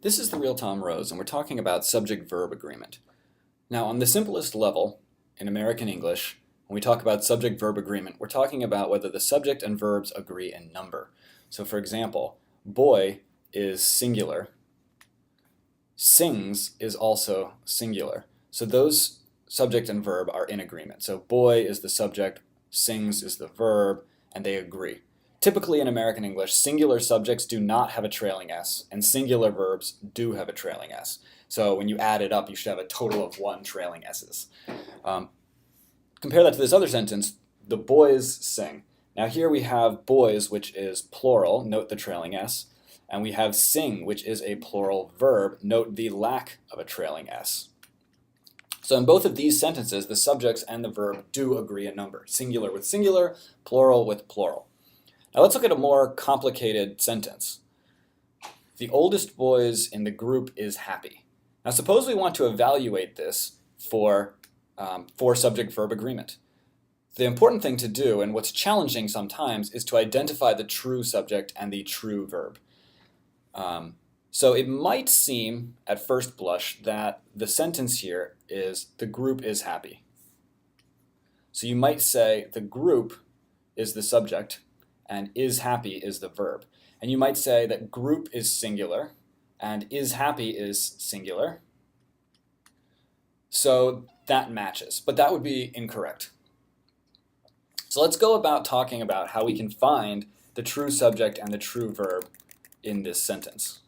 This is the real Tom Rose, and we're talking about subject-verb agreement. Now, on the simplest level, in American English, when we talk about subject-verb agreement, we're talking about whether the subject and verbs agree in number. So for example, boy is singular, sings is also singular. So those subject and verb are in agreement. So boy is the subject, sings is the verb, and they agree. Typically in American English, singular subjects do not have a trailing s, and singular verbs do have a trailing s. So when you add it up, you should have a total of 1 trailing s's. Compare that to this other sentence, the boys sing. Now here we have boys, which is plural, note the trailing s, and we have sing, which is a plural verb, note the lack of a trailing s. So in both of these sentences, the subjects and the verb do agree in number, singular with singular, plural with plural. Now let's look at a more complicated sentence. The oldest boys in the group is happy. Now suppose we want to evaluate this for subject-verb agreement. The important thing to do, and what's challenging sometimes, is to identify the true subject and the true verb. So it might seem at first blush that the sentence here is the group is happy. So you might say the group is the subject and is happy is the verb. And you might say that group is singular and is happy is singular. So that matches, but that would be incorrect. So let's go about talking about how we can find the true subject and the true verb in this sentence.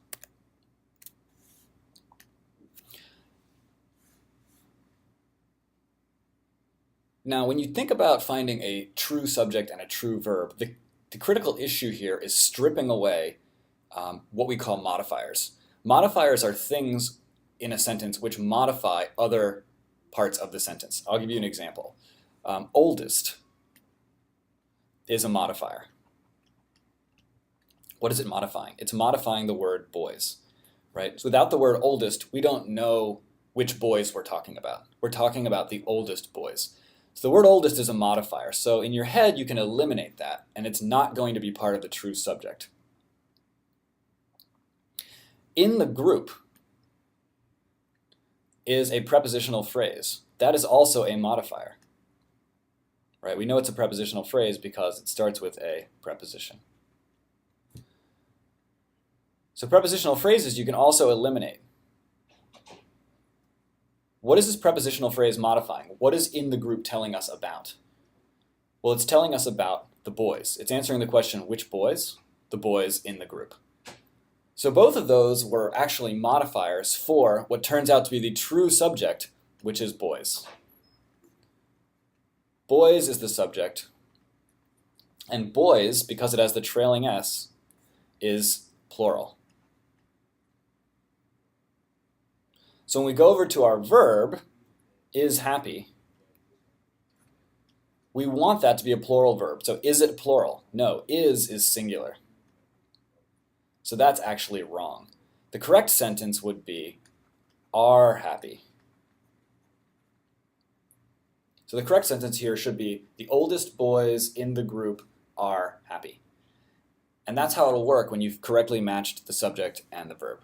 Now, when you think about finding a true subject and a true verb, the critical issue here is stripping away what we call modifiers. Modifiers are things in a sentence which modify other parts of the sentence. I'll give you an example. Oldest is a modifier. What is it modifying? It's modifying the word boys, right? So without the word oldest, we don't know which boys we're talking about. We're talking about the oldest boys. So the word oldest is a modifier. So in your head, you can eliminate that, and it's not going to be part of the true subject. In the group is a prepositional phrase. That is also a modifier. Right? We know it's a prepositional phrase because it starts with a preposition. So prepositional phrases you can also eliminate. What is this prepositional phrase modifying? What is in the group telling us about? Well, it's telling us about the boys. It's answering the question, which boys? The boys in the group. So both of those were actually modifiers for what turns out to be the true subject, which is boys. Boys is the subject, and boys, because it has the trailing s, is plural. So when we go over to our verb, is happy, we want that to be a plural verb. So is it plural? No, is singular. So that's actually wrong. The correct sentence would be are happy. So the correct sentence here should be the oldest boys in the group are happy. And that's how it'll work when you've correctly matched the subject and the verb.